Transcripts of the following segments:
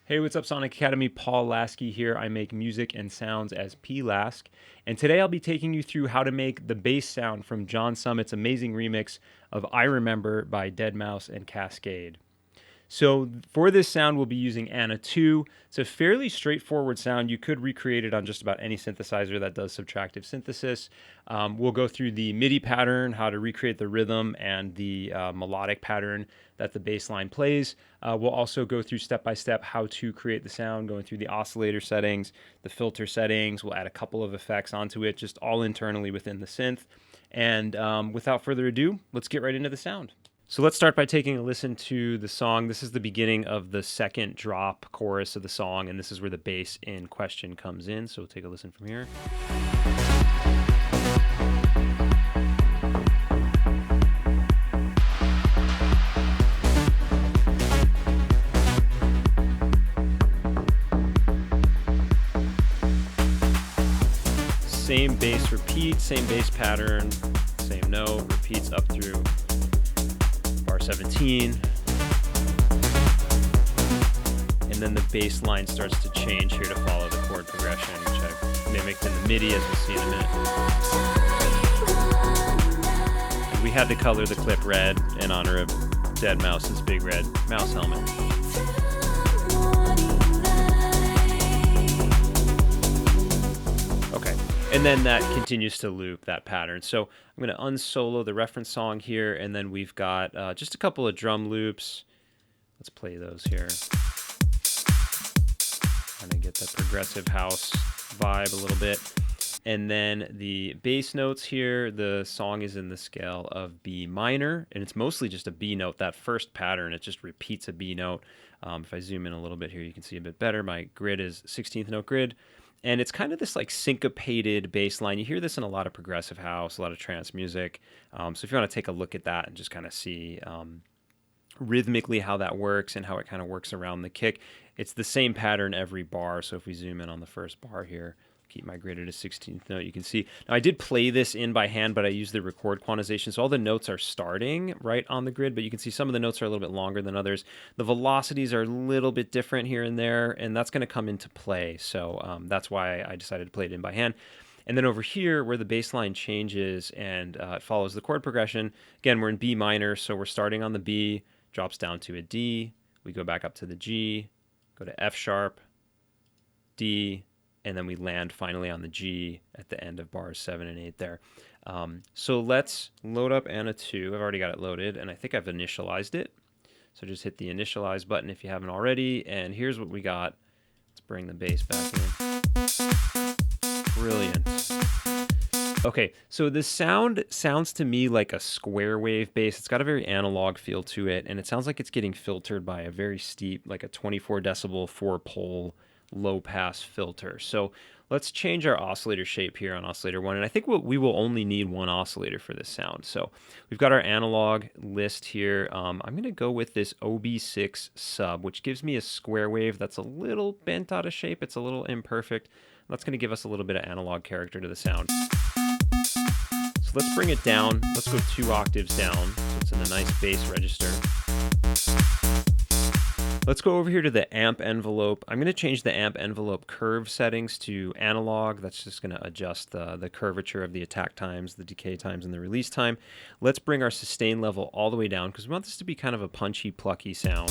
Hey, what's up, Sonic Academy? P-LASK here. I make music and sounds as P-LASK. And today I'll be taking you through how to make the bass sound from John Summit's amazing remix of I Remember by deadmau5 and Kaskade. So for this sound, we'll be using Anna 2. It's a fairly straightforward sound. You could recreate it on just about any synthesizer that does subtractive synthesis. We'll go through the MIDI pattern, how to recreate the rhythm and the melodic pattern that the bass line plays. We'll also go through step-by-step how to create the sound, going through the oscillator settings, the filter settings. We'll add a couple of effects onto it, just all internally within the synth. And without further ado, let's get right into the sound. So let's start by taking a listen to the song. This is the beginning of the second drop chorus of the song, and this is where the bass in question comes in. So we'll take a listen from here. Same bass repeat, same bass pattern, same note, repeats up through bar 17. And then the bass line starts to change here to follow the chord progression, which I've mimicked in the MIDI, as we'll see in a minute. And we had to color the clip red in honor of deadmau5's big red mouse helmet. Okay. And then that continues to loop, that pattern. So I'm going to unsolo the reference song here, and then we've got just a couple of drum loops. Let's play those here. Trying to get the progressive house vibe a little bit. And then the bass notes here, the song is in the scale of B minor, and it's mostly just a B note. That first pattern, it just repeats a B note. If I zoom in a little bit here, you can see a bit better. My grid is 16th note grid. And it's kind of this like syncopated bass line. You hear this in a lot of progressive house, a lot of trance music. So if you want to take a look at that and just kind of see rhythmically how that works and how it kind of works around the kick, it's the same pattern every bar. So if we zoom in on the first bar here, keep my grid at a 16th note, you can see. Now I did play this in by hand, but I used the record quantization. So all the notes are starting right on the grid, but you can see some of the notes are a little bit longer than others. The velocities are a little bit different here and there, and that's going to come into play. So that's why I decided to play it in by hand. And then over here where the bass line changes and it follows the chord progression, again, we're in B minor. So we're starting on the B, drops down to a D. We go back up to the G, go to F sharp, D, and then we land finally on the G at the end of bars 7 and 8 there. So let's load up Anna 2. I've already got it loaded, and I think I've initialized it. So just hit the initialize button if you haven't already, and here's what we got. Let's bring the bass back in. Brilliant. Okay, so this sound sounds to me like a square wave bass. It's got a very analog feel to it, and it sounds like it's getting filtered by a very steep, like a 24 decibel 4-pole low pass filter. So let's change our oscillator shape here on oscillator 1, and I think we will only need one oscillator for this sound. So we've got our analog list here. I'm going to go with this OB6 sub, which gives me a square wave that's a little bent out of shape. It's a little imperfect. That's going to give us a little bit of analog character to the sound. So let's bring it down. Let's go 2 octaves down, so it's in a nice bass register. Let's go over here to the amp envelope. I'm going to change the amp envelope curve settings to analog. That's just going to adjust the curvature of the attack times, the decay times, and the release time. Let's bring our sustain level all the way down because we want this to be kind of a punchy, plucky sound.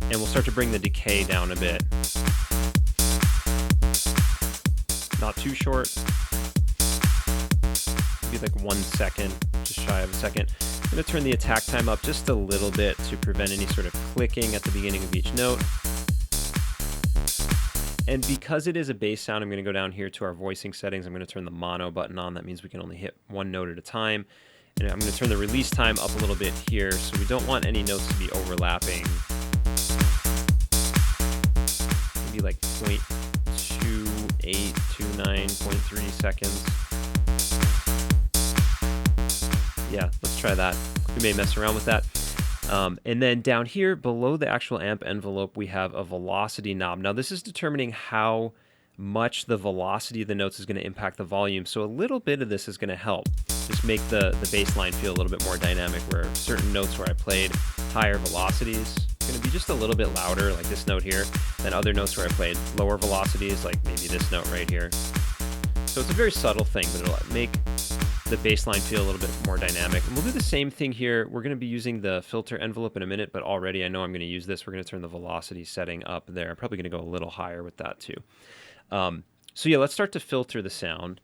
And we'll start to bring the decay down a bit. Not too short. Maybe like 1 second, just shy of a second. I'm going to turn the attack time up just a little bit to prevent any sort of clicking at the beginning of each note. And because it is a bass sound, I'm going to go down here to our voicing settings. I'm going to turn the mono button on. That means we can only hit 1 note at a time. And I'm going to turn the release time up a little bit here, so we don't want any notes to be overlapping. Maybe like 0.2829, 0.3 seconds. Yeah, let's try that. We may mess around with that. And then down here below the actual amp envelope, we have a velocity knob. Now this is determining how much the velocity of the notes is going to impact the volume. So a little bit of this is going to help just make the bass line feel a little bit more dynamic, where certain notes where I played higher velocities are going to be just a little bit louder, like this note here, than other notes where I played lower velocities, like maybe this note right here. So it's a very subtle thing, but it'll make the bass line feel a little bit more dynamic. And we'll do the same thing here. We're going to be using the filter envelope in a minute, but already I know I'm going to use this. We're going to turn the velocity setting up there. I'm probably going to go a little higher with that too. So yeah, let's start to filter the sound.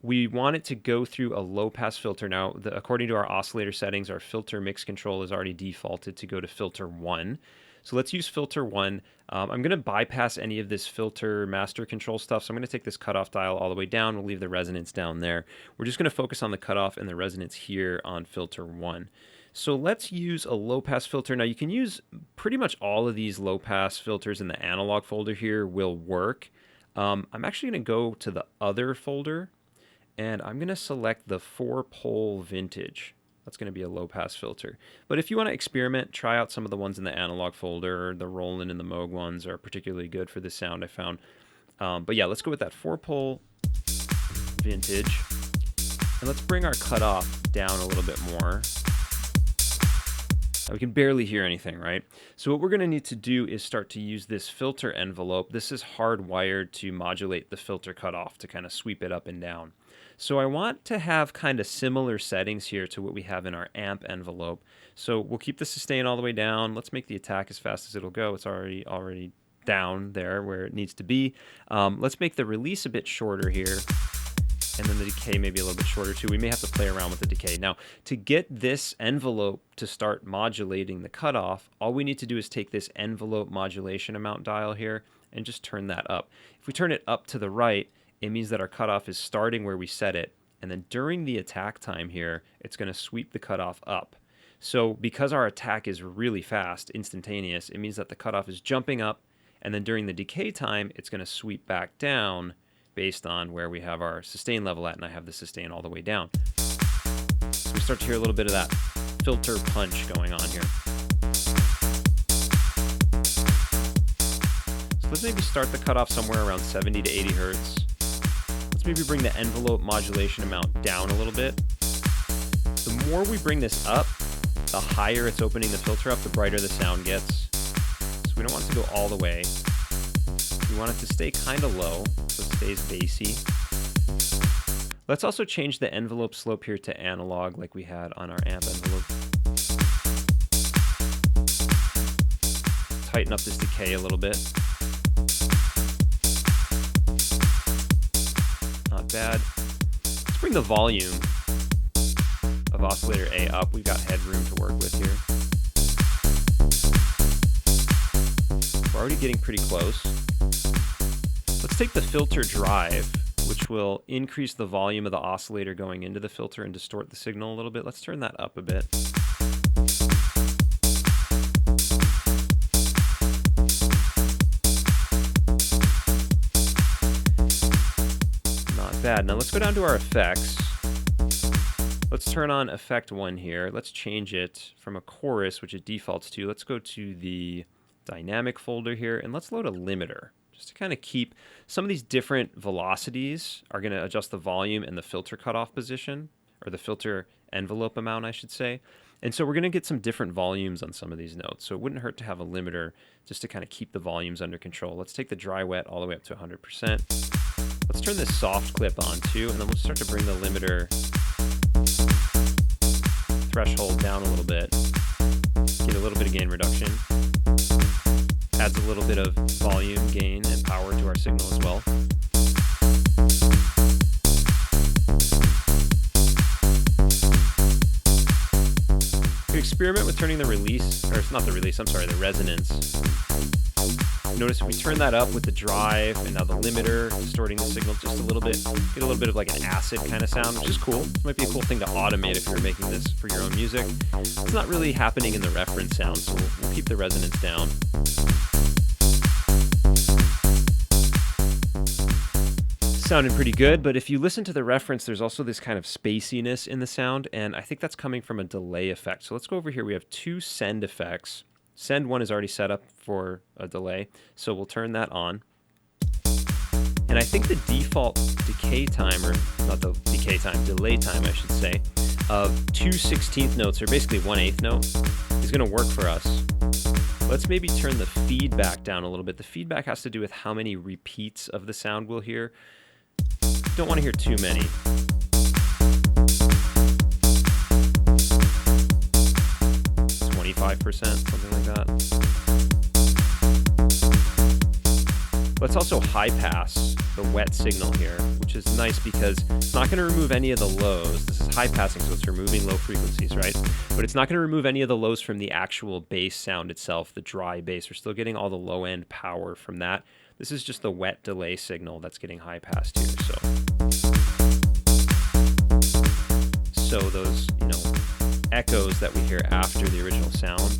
We want it to go through a low pass filter. Now, according to our oscillator settings, our filter mix control is already defaulted to go to filter 1. So let's use filter 1. I'm going to bypass any of this filter master control stuff. So I'm going to take this cutoff dial all the way down. We'll leave the resonance down there. We're just going to focus on the cutoff and the resonance here on filter 1. So let's use a low pass filter. Now you can use pretty much all of these low pass filters in the analog folder here will work. I'm actually going to go to the other folder and I'm going to select the 4-pole vintage. That's going to be a low pass filter. But if you want to experiment, try out some of the ones in the analog folder. The Roland and the Moog ones are particularly good for this sound, I found. But yeah, let's go with that 4-pole vintage. And let's bring our cutoff down a little bit more. We can barely hear anything, right? So what we're going to need to do is start to use this filter envelope. This is hardwired to modulate the filter cutoff to kind of sweep it up and down. So I want to have kind of similar settings here to what we have in our amp envelope. So we'll keep the sustain all the way down. Let's make the attack as fast as it'll go. It's already down there where it needs to be. Let's make the release a bit shorter here. And then the decay maybe a little bit shorter too. We may have to play around with the decay. Now, to get this envelope to start modulating the cutoff, all we need to do is take this envelope modulation amount dial here and just turn that up. If we turn it up to the right, it means that our cutoff is starting where we set it. And then during the attack time here, it's going to sweep the cutoff up. So because our attack is really fast, instantaneous, it means that the cutoff is jumping up. And then during the decay time, it's going to sweep back down based on where we have our sustain level at, and I have the sustain all the way down. So we start to hear a little bit of that filter punch going on here. So let's maybe start the cutoff somewhere around 70 to 80 hertz. Let's maybe bring the envelope modulation amount down a little bit. The more we bring this up, the higher it's opening the filter up, the brighter the sound gets. So we don't want it to go all the way. We want it to stay kind of low, so it stays bassy. Let's also change the envelope slope here to analog like we had on our amp envelope. Tighten up this decay a little bit. Not bad. Let's bring the volume of oscillator A up. We've got headroom to work with here. We're already getting pretty close. Let's take the filter drive, which will increase the volume of the oscillator going into the filter and distort the signal a little bit. Let's turn that up a bit. Not bad. Now let's go down to our effects. Let's turn on effect 1 here. Let's change it from a chorus, which it defaults to. Let's go to the dynamic folder here, and let's load a limiter. Just to kind of keep some of these different velocities are going to adjust the volume and the filter cutoff position, or the filter envelope amount, I should say. And so we're going to get some different volumes on some of these notes. So it wouldn't hurt to have a limiter just to kind of keep the volumes under control. Let's take the dry wet all the way up to 100%. Let's turn this soft clip on too, and then we'll start to bring the limiter threshold down a little bit. Get a little bit of gain reduction. Adds a little bit of volume gain and power to our signal as well. You can experiment with turning the release, or it's not the release, I'm sorry, the resonance. Notice if we turn that up with the drive and now the limiter distorting the signal just a little bit, get a little bit of like an acid kind of sound, which is cool. This might be a cool thing to automate if you're making this for your own music. It's not really happening in the reference sound, so we'll keep the resonance down. Sounding pretty good, but if you listen to the reference, there's also this kind of spaciness in the sound, and I think that's coming from a delay effect. So let's go over here. We have 2 send effects. Send 1 is already set up for a delay, so we'll turn that on. And I think the default decay time, or not the decay time, delay time I should say, of 2/16 notes, or basically 1/8 note, is going to work for us. Let's maybe turn the feedback down a little bit. The feedback has to do with how many repeats of the sound we'll hear. Don't want to hear too many. 25%, something like that. Let's also high pass the wet signal here, which is nice because it's not going to remove any of the lows. This is high passing, so it's removing low frequencies, right? But it's not going to remove any of the lows from the actual bass sound itself, the dry bass. We're still getting all the low end power from that. This is just the wet delay signal that's getting high passed here. So those, echoes that we hear after the original sound,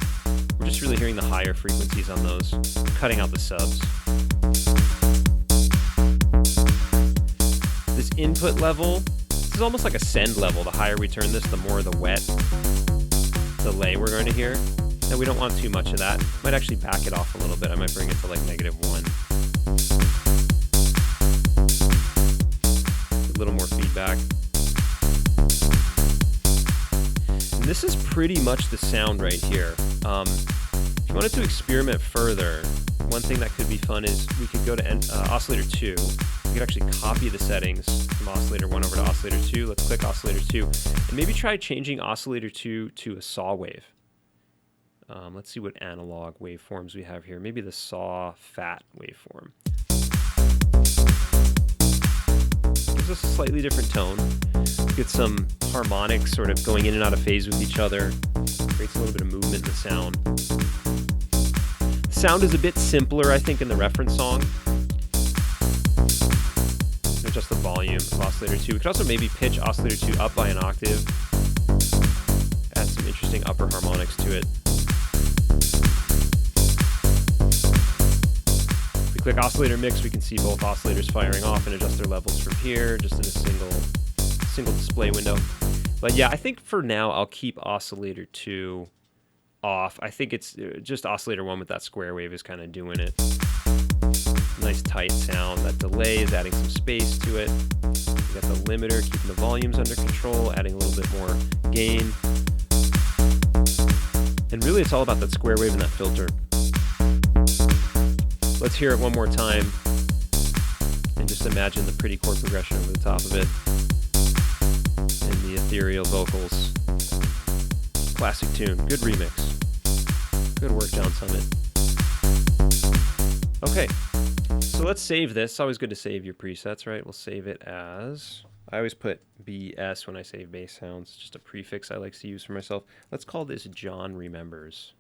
we're just really hearing the higher frequencies on those, cutting out the subs. This input level, this is almost like a send level. The higher we turn this, the more the wet delay we're going to hear. And we don't want too much of that. Might actually back it off a little bit. I might bring it to like -1. A little more feedback. And this is pretty much the sound right here. If you wanted to experiment further, one thing that could be fun is we could go to oscillator 2. We could actually copy the settings from oscillator 1 over to oscillator 2. Let's click oscillator 2 and maybe try changing oscillator 2 to a saw wave. Let's see what analog waveforms we have here. Maybe the saw fat waveform. Gives us a slightly different tone. Get some harmonics sort of going in and out of phase with each other. Creates a little bit of movement in the sound. Sound is a bit simpler, I think, in the reference song. Adjust the volume of oscillator 2. We could also maybe pitch oscillator 2 up by an octave. Add some interesting upper harmonics to it. If we click oscillator mix, we can see both oscillators firing off and adjust their levels from here, just in a single display window. But yeah, I think for now I'll keep oscillator 2 off. I think it's just oscillator 1 with that square wave is kind of doing it. Nice tight sound. That delay is adding some space to it. We got the limiter keeping the volumes under control, adding a little bit more gain. And really it's all about that square wave and that filter. Let's hear it one more time and just imagine the pretty chord progression over the top of it and the ethereal vocals. Classic tune. Good remix. Good work, John Summit. Okay, so let's save this. It's always good to save your presets, right? We'll save it as... I always put BS when I save bass sounds. It's just a prefix I like to use for myself. Let's call this John Remembers.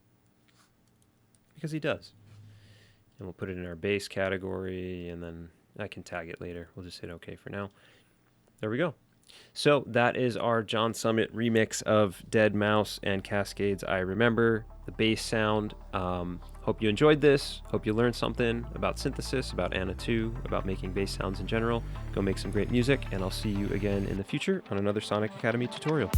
Because he does. And we'll put it in our bass category, and then I can tag it later. We'll just hit OK for now. There we go. So that is our John Summit remix of Dead Mouse and Kaskade's I Remember, the bass sound. Hope you enjoyed this. Hope you learned something about synthesis, about Anna 2, about making bass sounds in general. Go make some great music, and I'll see you again in the future on another Sonic Academy tutorial.